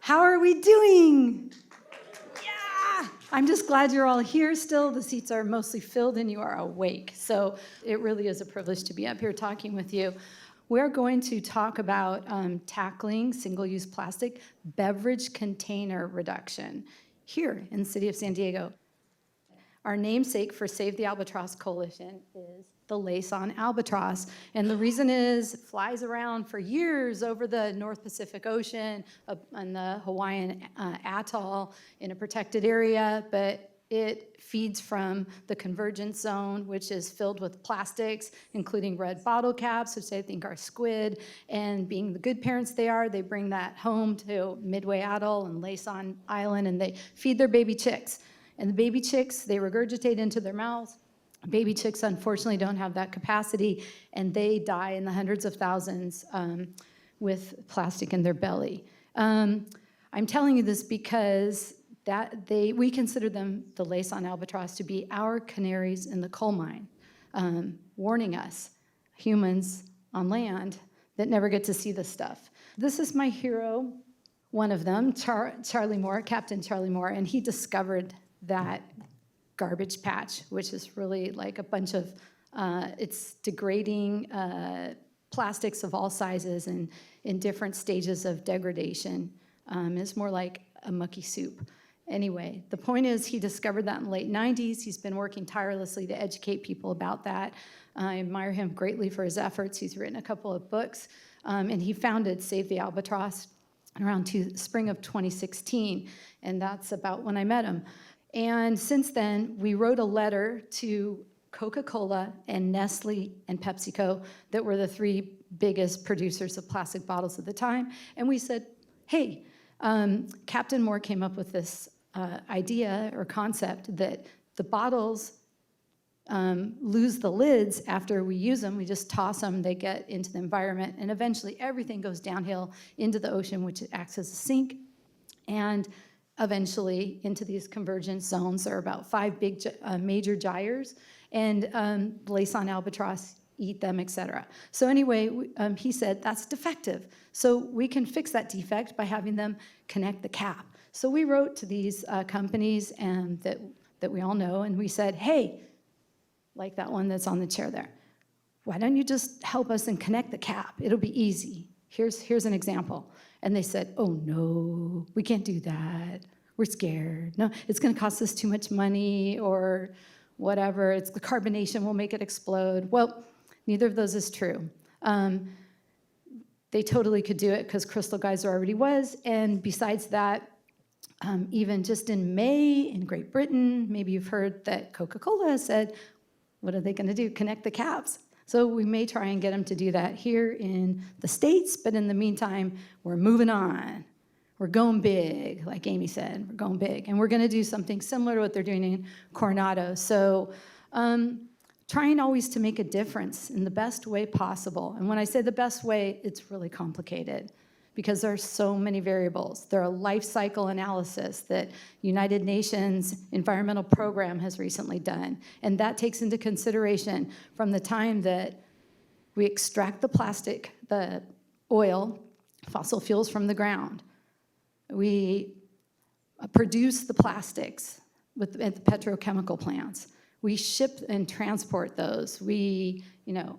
How are we doing? Yeah! I'm just glad you're all here still. The seats are mostly filled and you are awake. So it really is a privilege to be up here talking with you. We're going to talk about tackling single-use plastic beverage container reduction here in the city of San Diego. Our namesake for Save the Albatross Coalition is the Lace-On Albatross. And the reason is it flies around for years over the North Pacific Ocean and the Hawaiian atoll in a protected area, but it feeds from the convergence zone, which is filled with plastics, including red bottle caps, which they think are squid. And being the good parents they are, they bring that home to Midway Atoll and Lace-On Island, and they feed their baby chicks. And the baby chicks, they regurgitate into their mouths. Baby chicks, unfortunately, don't have that capacity, and they die in the hundreds of thousands with plastic in their belly. I'm telling you this because we consider them, the Lace-On Albatross, to be our canaries in the coal mine, warning us, humans on land, that never get to see this stuff. This is my hero, one of them, Charlie Moore, Captain Charlie Moore, and he discovered that garbage patch, which is really like a bunch of, it's degrading plastics of all sizes and in different stages of degradation. It's more like a mucky soup. Anyway, the point is he discovered that in the late 90s. He's been working tirelessly to educate people about that. I admire him greatly for his efforts. He's written a couple of books, and he founded Save the Albatross around spring of 2016, and that's about when I met him. And since then, we wrote a letter to Coca-Cola and Nestle and PepsiCo that were the three biggest producers of plastic bottles at the time. And we said, hey, Captain Moore came up with this idea or concept that the bottles lose the lids after we use them. We just toss them, they get into the environment, and eventually everything goes downhill into the ocean, which acts as a sink. And eventually into these convergence zones. There are about 5 big major gyres, and Lace-On Albatross eat them, etc. So anyway, he said that's defective. So we can fix that defect by having them connect the cap. So we wrote to these companies and that we all know, and we said, hey, like that one that's on the chair there, why don't you just help us and connect the cap? It'll be easy. Here's an example. And they said, oh no, we can't do that. We're scared. No, it's gonna cost us too much money or whatever. It's the carbonation will make it explode. Well, neither of those is true. They totally could do it because Crystal Geyser already was. And besides that, even just in May in Great Britain, maybe you've heard that Coca-Cola has said, what are they gonna do? Connect the caps. So we may try and get them to do that here in the States, but in the meantime, we're moving on. We're going big, like Amy said, we're going big. And we're gonna do something similar to what they're doing in Coronado. So trying always to make a difference in the best way possible. And when I say the best way, it's really complicated because there are so many variables. There are life cycle analysis that United Nations Environmental Program has recently done, and that takes into consideration from the time that we extract the plastic, the oil, fossil fuels from the ground. We produce the plastics at the petrochemical plants. We ship and transport those. We,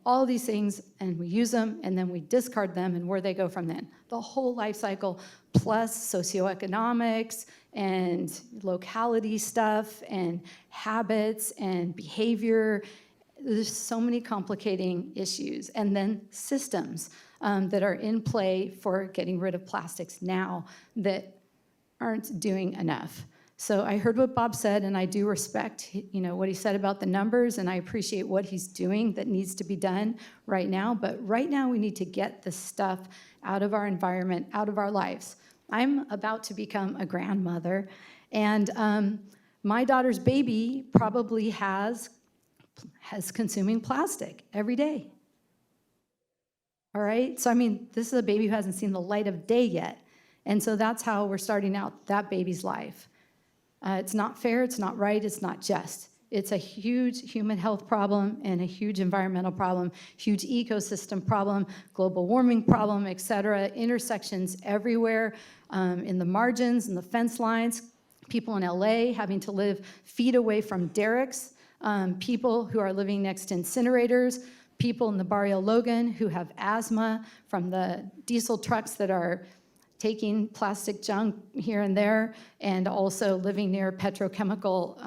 all these things, and we use them, and then we discard them, and where they go from then. The whole life cycle, plus socioeconomics and locality stuff and habits and behavior. There's so many complicating issues. And then systems that are in play for getting rid of plastics now that aren't doing enough. So I heard what Bob said, and I do respect, what he said about the numbers, and I appreciate what he's doing that needs to be done right now. But right now, we need to get this stuff out of our environment, out of our lives. I'm about to become a grandmother, and my daughter's baby probably has consuming plastic every day. All right? So, this is a baby who hasn't seen the light of day yet. And so that's how we're starting out that baby's life. It's not fair, it's not right, it's not just. It's a huge human health problem and a huge environmental problem, huge ecosystem problem, global warming problem, et cetera. Intersections everywhere, in the margins and the fence lines. People in LA having to live feet away from derricks. People who are living next to incinerators. People in the Barrio Logan who have asthma from the diesel trucks that are taking plastic junk here and there, and also living near a petrochemical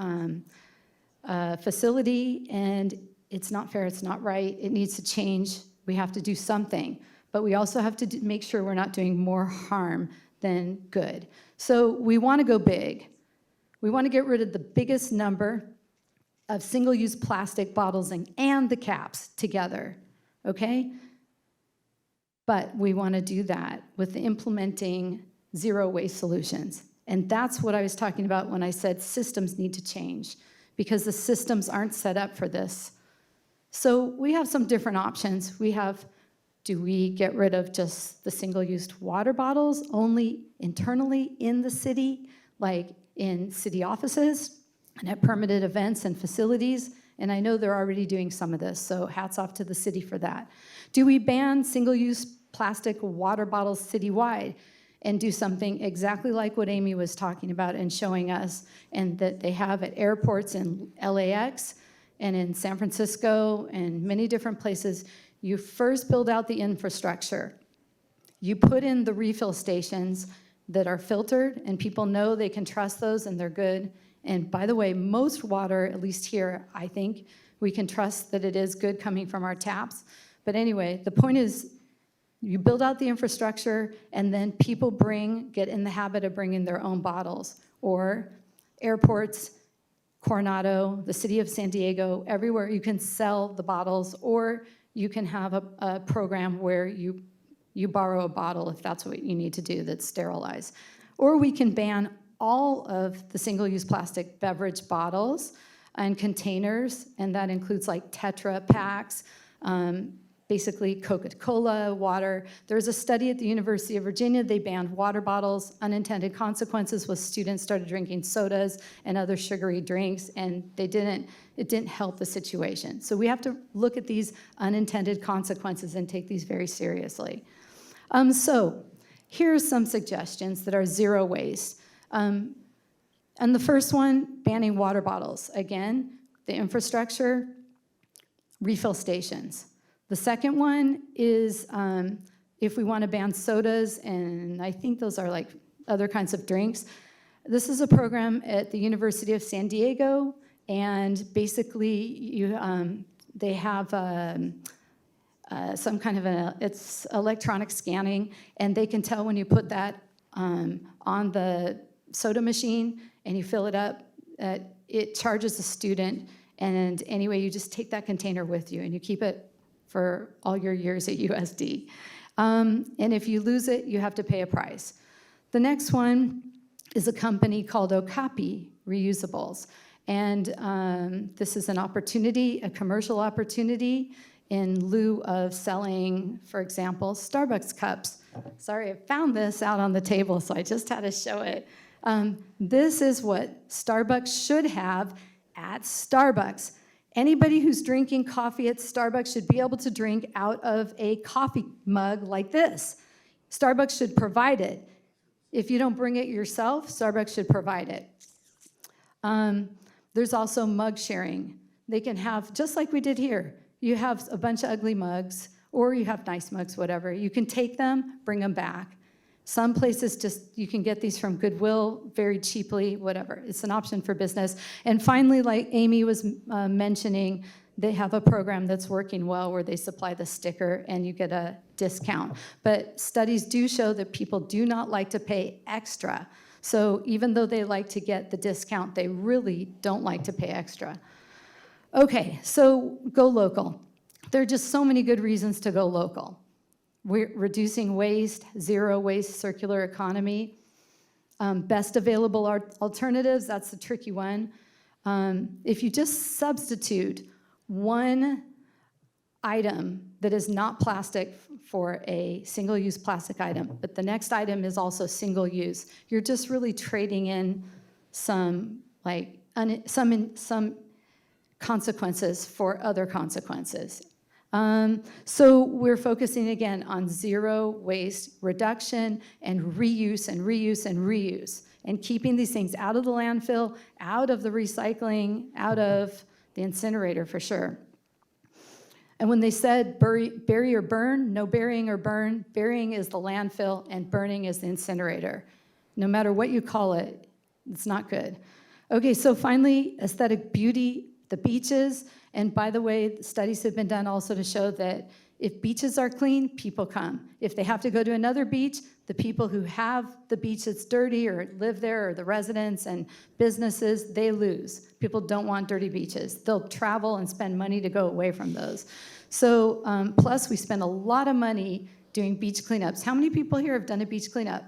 facility. And it's not fair, it's not right, it needs to change. We have to do something, but we also have to make sure we're not doing more harm than good. So we want to go big. We want to get rid of the biggest number of single-use plastic bottles and the caps together, okay? But we want to do that with implementing zero waste solutions. And that's what I was talking about when I said systems need to change, because the systems aren't set up for this. So we have some different options. We have, do we get rid of just the single-use water bottles only internally in the city, like in city offices and at permitted events and facilities? And I know they're already doing some of this, so hats off to the city for that. Do we ban single-use plastic water bottles citywide and do something exactly like what Amy was talking about and showing us, and that they have at airports in LAX and in San Francisco and many different places? You first build out the infrastructure. You put in the refill stations that are filtered, and people know they can trust those and they're good. And by the way, most water, at least here, I think, we can trust that it is good coming from our taps. But anyway, the point is, you build out the infrastructure, and then people get in the habit of bringing their own bottles. Or airports, Coronado, the city of San Diego, everywhere you can sell the bottles, or you can have a program where you borrow a bottle if that's what you need to do that's sterilized. Or we can ban all of the single-use plastic beverage bottles and containers, and that includes like Tetra Packs, basically Coca-Cola, water. There's a study at the University of Virginia, they banned water bottles. Unintended consequences was students started drinking sodas and other sugary drinks, and it didn't help the situation. So we have to look at these unintended consequences and take these very seriously. So here's some suggestions that are zero waste. And the first one, banning water bottles. Again, the infrastructure, refill stations. The second one is if we want to ban sodas, and I think those are like other kinds of drinks. This is a program at the University of San Diego, and basically they have some kind of it's electronic scanning, and they can tell when you put that on the soda machine and you fill it up, it charges the student, and anyway, you just take that container with you and you keep it for all your years at USD. And if you lose it, you have to pay a price. The next one is a company called Okapi Reusables. And this is an opportunity, a commercial opportunity, in lieu of selling, for example, Starbucks cups. Sorry, I found this out on the table, so I just had to show it. This is what Starbucks should have at Starbucks. Anybody who's drinking coffee at Starbucks should be able to drink out of a coffee mug like this. Starbucks should provide it. If you don't bring it yourself, Starbucks should provide it. There's also mug sharing. They can have, just like we did here, you have a bunch of ugly mugs, or you have nice mugs, whatever. You can take them, bring them back. Some places just, you can get these from Goodwill very cheaply, whatever. It's an option for business. And finally, like Amy was mentioning, they have a program that's working well where they supply the sticker and you get a discount. But studies do show that people do not like to pay extra. So even though they like to get the discount, they really don't like to pay extra. Okay, so go local. There are just so many good reasons to go local. We're reducing waste, zero waste, circular economy. Best available alternatives, that's the tricky one. If you just substitute one item that is not plastic for a single-use plastic item, but the next item is also single-use, you're just really trading in some consequences for other consequences. So we're focusing again on zero waste reduction and reuse and reuse and reuse, and keeping these things out of the landfill, out of the recycling, out of the incinerator for sure. And when they said bury or burn, no burying or burn. Burying is the landfill and burning is the incinerator. No matter what you call it, it's not good. Okay, so finally, aesthetic beauty, the beaches. And by the way, studies have been done also to show that if beaches are clean, people come. If they have to go to another beach, the people who have the beach that's dirty or live there, or the residents and businesses, they lose. People don't want dirty beaches. They'll travel and spend money to go away from those. So plus we spend a lot of money doing beach cleanups. How many people here have done a beach cleanup?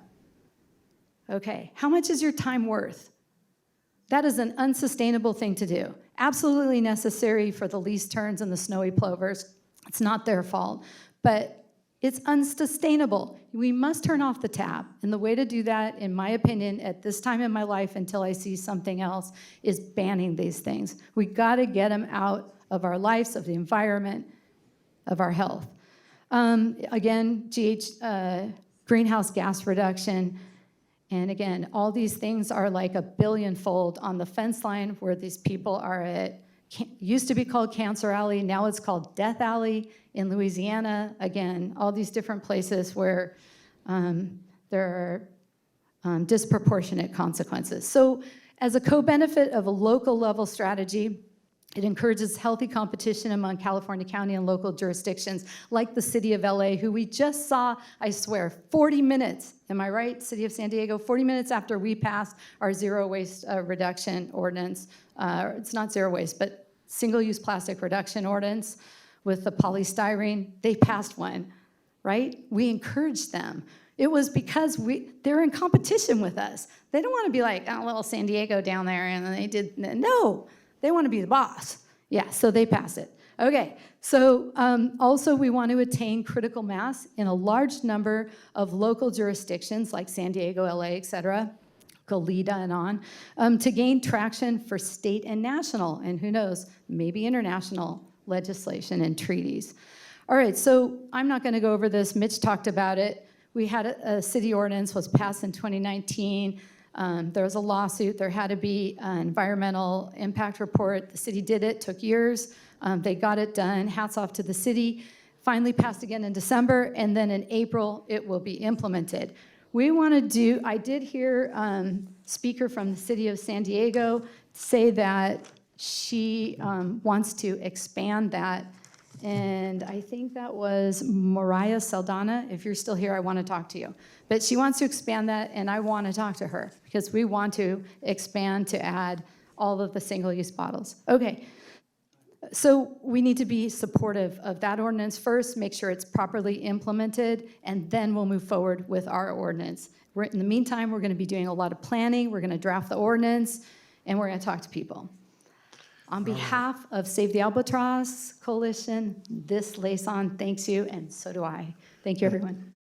Okay, how much is your time worth? That is an unsustainable thing to do. Absolutely necessary for the least terns and the snowy plovers. It's not their fault, but it's unsustainable. We must turn off the tap, and the way to do that, in my opinion, at this time in my life until I see something else, is banning these things. We gotta get them out of our lives, of the environment, of our health. Again, greenhouse gas reduction. And again, all these things are like a billion-fold on the fence line where these people are at, used to be called Cancer Alley, now it's called Death Alley in Louisiana. Again, all these different places where there are disproportionate consequences. So as a co-benefit of a local level strategy, it encourages healthy competition among California County and local jurisdictions, like the city of LA, who we just saw, I swear, 40 minutes, am I right, city of San Diego, 40 minutes after we passed our zero waste reduction ordinance. It's not zero waste, but single-use plastic reduction ordinance with the polystyrene. They passed one, right? We encouraged them. It was because they're in competition with us. They don't want to be like, oh, little San Diego down there, and they did, no. They want to be the boss. Yeah, so they pass it. Okay, so also we want to attain critical mass in a large number of local jurisdictions like San Diego, LA, et cetera, Goleta and on, to gain traction for state and national, and who knows, maybe international legislation and treaties. All right, so I'm not going to go over this. Mitch talked about it. We had a city ordinance was passed in 2019. There was a lawsuit. There had to be an environmental impact report. The city did it. Took years. They got it done. Hats off to the city. Finally passed again in December, and then in April it will be implemented. We want to do. I did hear speaker from the city of San Diego say that she wants to expand that. And I think that was Mariah Saldana. If you're still here, I want to talk to you. But she wants to expand that, and I want to talk to her because we want to expand to add all of the single-use bottles. Okay, so we need to be supportive of that ordinance first, make sure it's properly implemented, and then we'll move forward with our ordinance. In the meantime, we're going to be doing a lot of planning. We're going to draft the ordinance, and we're going to talk to people. On behalf of Save the Albatross Coalition, this liaison thanks you, and so do I. Thank you, everyone.